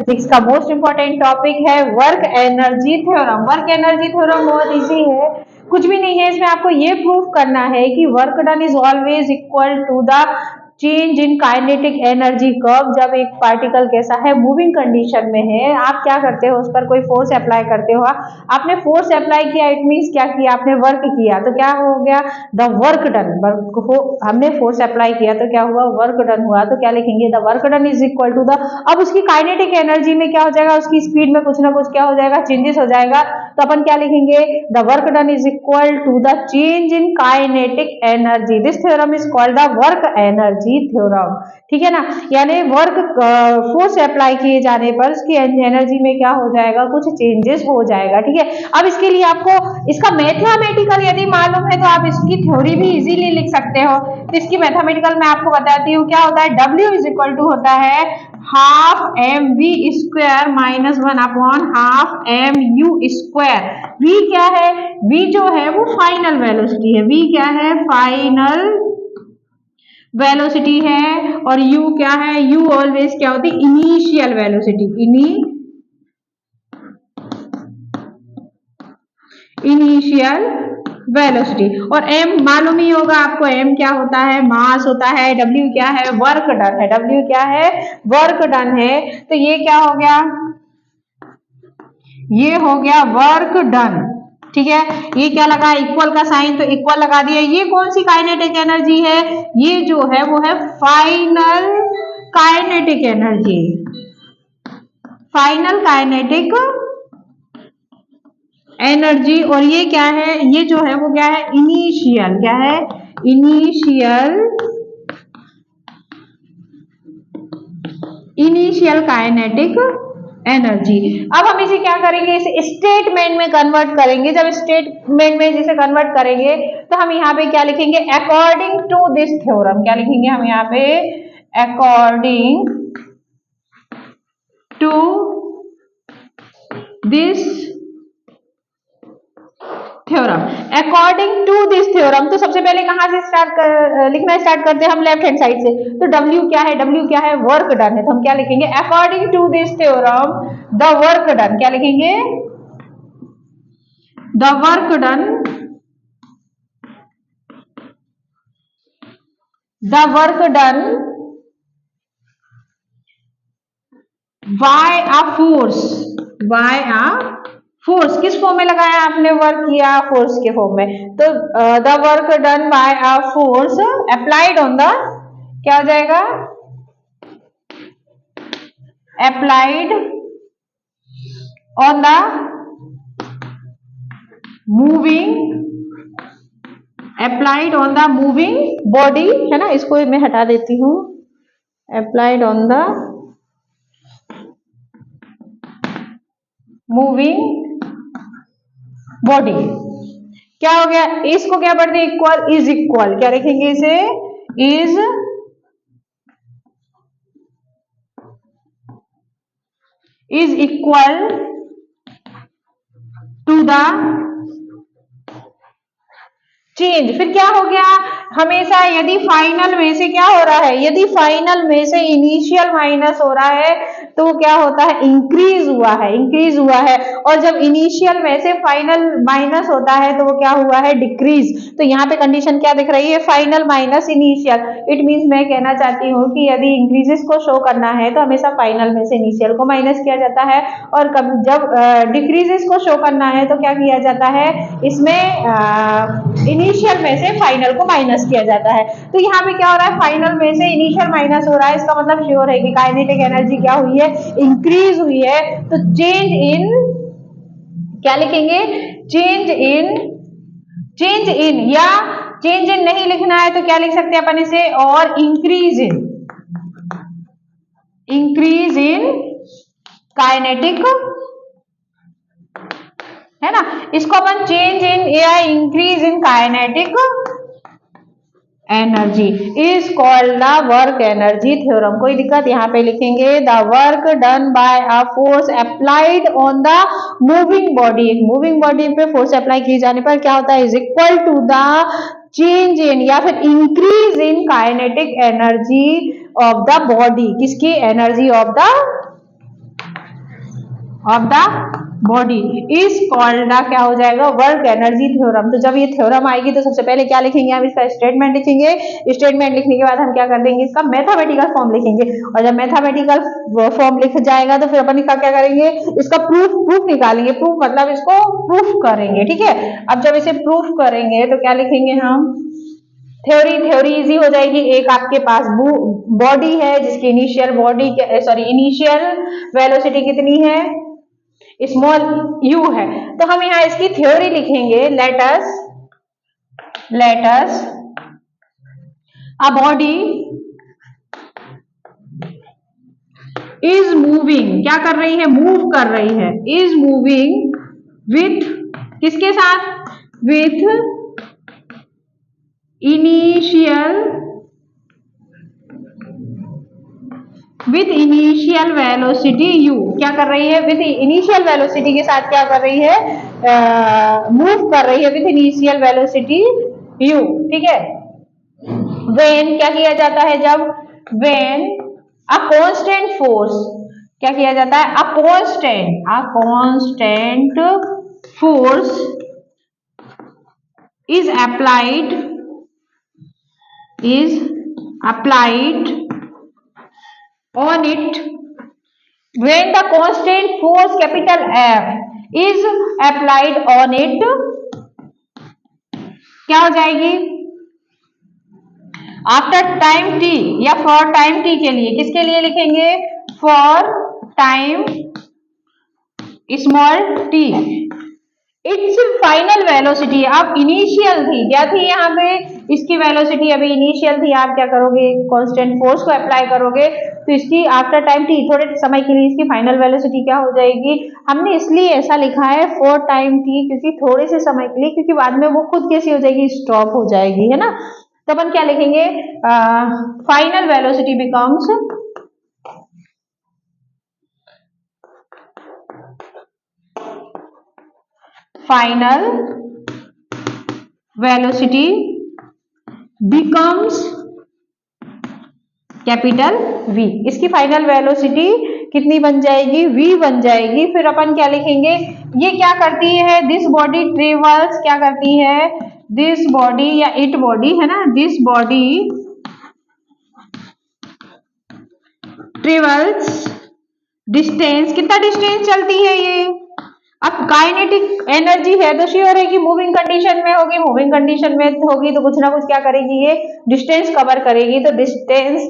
Physics का most important topic है work energy theorem. Work energy theorem बहुत easy है, कुछ भी नहीं है इसमें, आपको ये प्रूफ करना है कि work done is always equal to the change in kinetic energy curve. जब एक पार्टिकल कैसा है, मूविंग कंडीशन में है, आप क्या करते हो, उस पर कोई फोर्स अप्लाई करते हो, आपने फोर्स अप्लाई किया, इट मीन्स क्या किया, आपने वर्क किया, तो क्या हो गया, द वर्क डन। हमने फोर्स अप्लाई किया तो क्या हुआ, वर्क डन हुआ, तो क्या लिखेंगे, the work done is equal to the, अब उसकी काइनेटिक एनर्जी में क्या हो जाएगा, उसकी स्पीड में कुछ ना कुछ क्या हो जाएगा, चेंजेस हो जाएगा, तो अपन क्या लिखेंगे, the work done is equal to the change in kinetic energy. This theorem is called the work energy theorem, ठीक है ना। यानी वर्क फोर्स अप्लाई किए जाने पर उसकी एनर्जी में क्या हो जाएगा, कुछ चेंजेस हो जाएगा, ठीक है। अब इसके लिए आपको इसका मैथमेटिकल यदि मालूम है तो आप इसकी थ्योरी भी इजीली लिख सकते हो। तो इसकी मैथमेटिकल मैं आपको बताती हूँ, क्या होता है, W इज इक्वल टू होता है half m v square minus 1 upon half m u square. V क्या है, V जो है वो फाइनल वेलोसिटी है, V क्या है, फाइनल वेलोसिटी है, और U क्या है, U ऑलवेज क्या होती है, इनिशियल वेलोसिटी, इनिशियल वेलोसिटी। और m मालूम ही होगा आपको, m क्या होता है, मास होता है, w क्या है, वर्क डन है, w क्या है, वर्क डन है। तो ये क्या हो गया, ये हो गया वर्क डन, ठीक है। ये क्या लगा, इक्वल का साइन, तो इक्वल लगा दिया। ये कौन सी काइनेटिक एनर्जी है, ये जो है वो है final kinetic energy, final kinetic energy. और ये क्या है, ये जो है वो क्या है, इनिशियल, क्या है, इनिशियल काइनेटिक एनर्जी। अब हम इसे क्या करेंगे, इसे स्टेटमेंट में कन्वर्ट करेंगे। जब स्टेटमेंट में जिसे कन्वर्ट करेंगे तो हम यहाँ पे क्या लिखेंगे, अकॉर्डिंग टू दिस थ्योरम, क्या लिखेंगे हम यहाँ पे, according to this theorem, according to this theorem. तो सबसे पहले कहां से लिखना स्टार्ट करते हैं हम, लेफ्ट हैंड साइड से। तो W क्या है, W क्या है, वर्क डन है, तो हम क्या लिखेंगे, according to this theorem the work done, क्या लिखेंगे, the work done, the work done by a force, by a force, किस फॉर्म में लगाया आपने, वर्क किया फोर्स के फॉर्म में। तो the work done by a force applied on the, क्या हो जाएगा, applied on the moving, applied on the moving body, है ना, इसको मैं हटा देती हूं, applied on the moving body. क्या हो गया, इसको क्या पढ़ते हैं, इक्वल, इज इक्वल, क्या लिखेंगे इसे, is equal to the change. फिर क्या हो गया, हमेशा यदि फाइनल में से क्या हो रहा है, यदि फाइनल में से इनिशियल माइनस हो रहा है तो क्या होता है, इंक्रीज हुआ है, इंक्रीज हुआ है। और जब इनिशियल में से फाइनल माइनस होता है तो वो क्या हुआ है, डिक्रीज। तो यहाँ पे कंडीशन क्या दिख रही है, final minus initial. It means मैं कहना चाहती हूँ कि यदि इंक्रीजेस को शो करना है तो हमेशा फाइनल में से इनिशियल को माइनस किया जाता है, और कब जब डिक्रीजेस को शो करना है तो क्या किया जाता है, इसमें इनिशियल में से फाइनल को माइनस किया जाता है। तो यहाँ पे क्या हो रहा है, फाइनल में से इनिशियल माइनस हो रहा है, इसका मतलब श्योर है कि काइनेटिक एनर्जी क्या हुई है, इंक्रीज हुई है। तो चेंज इन, क्या लिखेंगे, चेंज इन, या चेंज इन नहीं लिखना है तो क्या लिख सकते हैं अपन इसे, और इंक्रीज इन काइनेटिक, है ना, इसको अपन चेंज इन या increase in kinetic energy is called the work energy theorem. कोई दिक्कत, यहाँ पे लिखेंगे the work done by a force applied on the moving body. एक मूविंग बॉडी पे फोर्स अप्लाई किए जाने पर क्या होता है, is equal to the change in या फिर increase in kinetic energy of the body, किसकी, energy of the of the body is called क्या हो जाएगा, वर्क एनर्जी थ्योरम। तो जब ये थ्योरम आएगी तो सबसे पहले क्या लिखेंगे, हम इसका स्टेटमेंट लिखेंगे। स्टेटमेंट लिखने के बाद हम क्या कर देंगे, इसका मैथमेटिकल फॉर्म लिखेंगे। और जब मैथमेटिकल फॉर्म लिख जाएगा तो फिर अपन इसका क्या करेंगे, इसका प्रूफ निकालेंगे। प्रूफ मतलब इसको प्रूफ करेंगे, ठीक है। अब जब इसे प्रूफ करेंगे तो क्या लिखेंगे हम, थ्योरी इजी हो जाएगी। एक आपके पास बॉडी है जिसकी इनिशियल इनिशियल वेलोसिटी कितनी है, स्मॉल u है। तो हम यहां इसकी थ्योरी लिखेंगे। Let's a body is moving, क्या कर रही है, मूव कर रही है, इज मूविंग विथ किसके साथ, विथ इनिशियल वेलोसिटी u। क्या कर रही है, विथ इनिशियल वेलोसिटी के साथ क्या कर रही है, मूव कर रही है विथ इनिशियल वेलोसिटी u, ठीक है। वेन क्या किया जाता है, जब वेन अ कांस्टेंट फोर्स, क्या किया जाता है, a constant force is applied on it, when the constant force capital F is applied on it, क्या हो जाएगी, आफ्टर टाइम t या फॉर टाइम t के लिए, किसके लिए लिखेंगे, for time small t, it's final velocity. अब इनिशियल थी, क्या थी यहाँ पे, इसकी वेलोसिटी अभी इनिशियल थी। आप क्या करोगे, कांस्टेंट फोर्स को अप्लाई करोगे तो इसकी आफ्टर टाइम टी, थोड़े समय के लिए इसकी फाइनल वेलोसिटी क्या हो जाएगी। हमने इसलिए ऐसा लिखा है फॉर टाइम टी, क्योंकि थोड़े से समय के लिए, क्योंकि बाद में वो खुद कैसी हो जाएगी, स्टॉप हो जाएगी, है ना। तो अपन क्या लिखेंगे, final velocity becomes final velocity becomes capital V। इसकी फाइनल वेलोसिटी कितनी बन जाएगी, V बन जाएगी। फिर अपन क्या लिखेंगे, ये क्या करती है, दिस बॉडी ट्रेवल्स, क्या करती है, दिस बॉडी या इट बॉडी है ना, दिस बॉडी ट्रेवल्स डिस्टेंस, कितना डिस्टेंस चलती है ये। अब काइनेटिक एनर्जी है तो श्योर है कि मूविंग कंडीशन में होगी, मूविंग कंडीशन में होगी तो कुछ ना कुछ क्या करेगी, ये डिस्टेंस कवर करेगी। तो distance,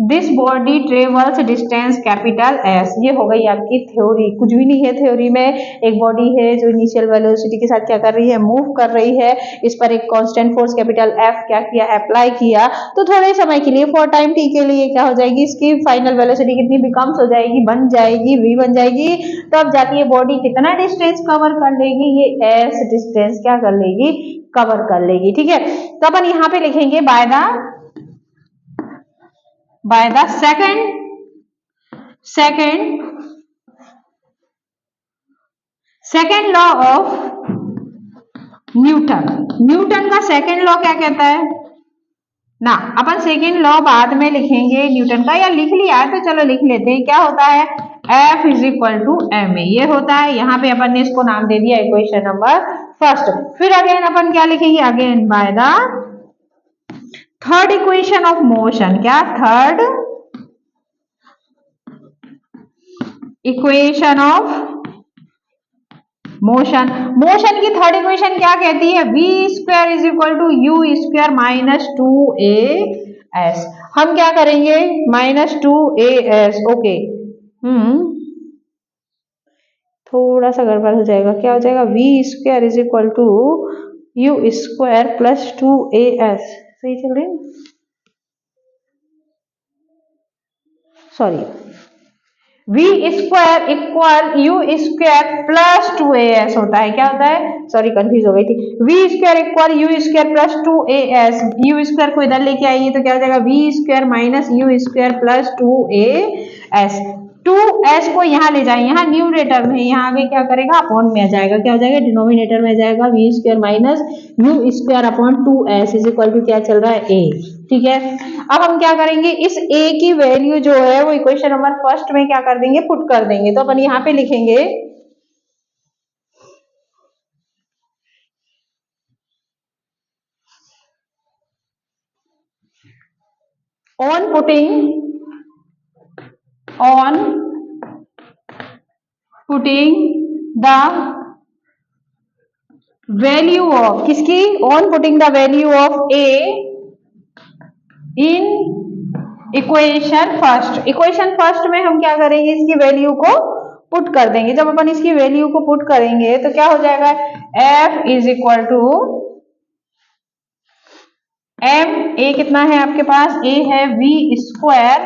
this body travels distance capital S। ये हो गई आपकी थ्योरी। कुछ भी नहीं है थ्योरी में, एक बॉडी है जो इनिशियल वेलोसिटी के साथ क्या कर रही है, मूव कर रही है। इस पर एक कांस्टेंट फोर्स कैपिटल F क्या किया, अप्लाई किया। तो थोड़े समय के लिए, फॉर टाइम t के लिए क्या हो जाएगी, इसकी फाइनल वेलोसिटी कितनी बिकम्स हो जाएगी, बन जाएगी V बन जाएगी। तो अब जाती है बॉडी कितना डिस्टेंस कवर कर लेगी, ये S डिस्टेंस क्या कर लेगी, कवर कर लेगी, ठीक है। तो अपन यहां पे लिखेंगे by the second law of Newton का सेकेंड लॉ क्या कहता है ना। अपन सेकेंड लॉ बाद में लिखेंगे न्यूटन का, या लिख लिया है तो चलो लिख लेते हैं। क्या होता है, F is equal to ma, ये होता है। यहाँ पे अपन ने इसको नाम दे दिया इक्वेशन नंबर फर्स्ट। फिर अगेन अपन क्या लिखेंगे, again by the third equation of motion, क्या, थर्ड इक्वेशन ऑफ मोशन की थर्ड इक्वेशन क्या कहती है, v square is equal to u square minus 2as। हम क्या करेंगे, माइनस 2as, ओके। थोड़ा सा गड़बड़ हो जाएगा, क्या हो जाएगा, v square is equal to u square plus 2as। सही चल रही है, sorry, v square equal u square plus 2as होता है। क्या होता है, सॉरी कंफ्यूज हो गई थी। v square equal u square plus 2as, u square को इधर लेके आइए तो क्या हो जाएगा, v square minus u square plus 2as। 2s को यहाँ ले जाए, यहाँ न्यूमरेटर में, यहाँ आगे क्या करेगा, अपॉन में आ जाएगा, क्या हो जाएगा, डिनोमिनेटर में आ जाएगा v square minus u square upon 2s is equal to क्या चल रहा है, a। ठीक है, अब हम क्या करेंगे, इस a की वैल्यू जो है वो इक्वेशन नंबर फर्स्ट में क्या कर देंगे, पुट कर देंगे। तो अपन यहाँ पे लिखेंगे on putting the value of किसकी, on putting the value of a in equation first. Equation first में हम क्या करेंगे, इसकी वैल्यू को पुट कर देंगे। जब अपन इसकी वैल्यू को पुट करेंगे तो क्या हो जाएगा, f is equal to m, a कितना है आपके पास, a है v square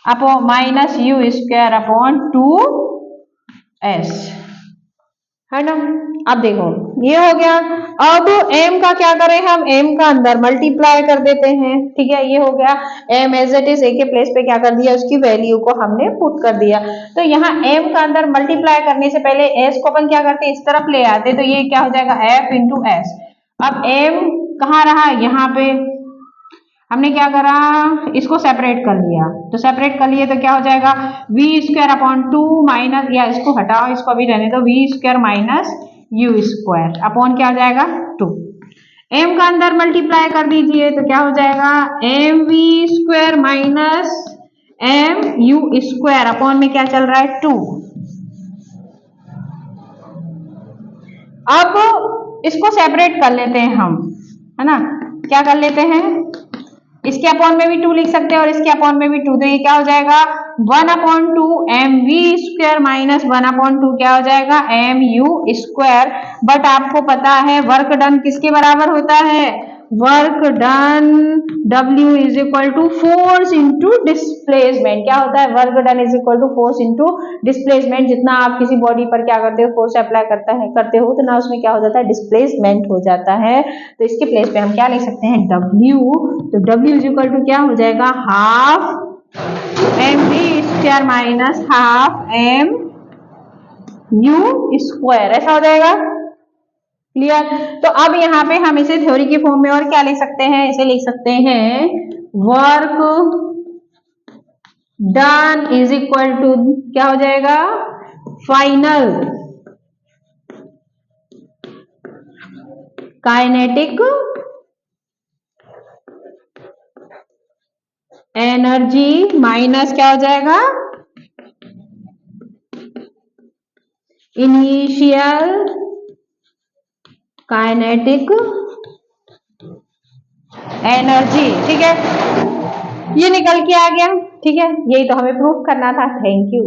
upon minus u square upon 2s, है ना। अब देखो ये हो गया। अब m का क्या करें, हम m का अंदर मल्टीप्लाई कर देते हैं। ठीक है, ये हो गया m as it is, a के प्लेस पे क्या कर दिया, उसकी वैल्यू को हमने पुट कर दिया। तो यहाँ m का अंदर मल्टीप्लाई करने से पहले s को अपन क्या करते, इस तरफ ले आते, तो ये क्या हो जाएगा, f इंटू एस। अब m कहाँ रहा, यहाँ पे हमने क्या करा, इसको सेपरेट कर लिया। तो सेपरेट कर लिए तो क्या हो जाएगा, v स्क्वायर अपॉन 2 माइनस, या इसको हटाओ, इसको अभी रहने दो, v square minus u square upon क्या हो जाएगा 2। m का अंदर मल्टीप्लाई कर दीजिए तो क्या हो जाएगा, m v square minus m u square upon में क्या चल रहा है 2। अब इसको सेपरेट कर लेते हैं हम, है ना, क्या कर लेते हैं, इसके अपॉन में भी 2 लिख सकते हैं और इसके अपॉन में भी 2, तो ये क्या हो जाएगा 1/2 एम वी स्क्वायर माइनस 1/2 क्या हो जाएगा एम यू स्क्वायर। बट आपको पता है वर्क डन किसके बराबर होता है, work done W is equal to force into displacement. क्या होता है, work done is equal to force into displacement. जितना आप किसी बॉडी पर क्या करते हो, फोर्स अप्लाई करते हो, उतना उसमें क्या हो जाता है, डिस्प्लेसमेंट हो जाता है। तो इसके प्लेस पे हम क्या लिख सकते हैं, W। तो W इज इक्वल टू क्या हो जाएगा, half m v square minus half m u square, ऐसा हो जाएगा। क्लियर। तो अब यहाँ पे हम इसे थ्योरी की फॉर्म में और क्या लिख सकते हैं, इसे लिख सकते हैं work done is equal to क्या हो जाएगा, फाइनल काइनेटिक एनर्जी माइनस क्या हो जाएगा, इनिशियल काइनेटिक एनर्जी। ठीक है, ये निकल के आ गया। ठीक है, यही तो हमें प्रूफ करना था। Thank you.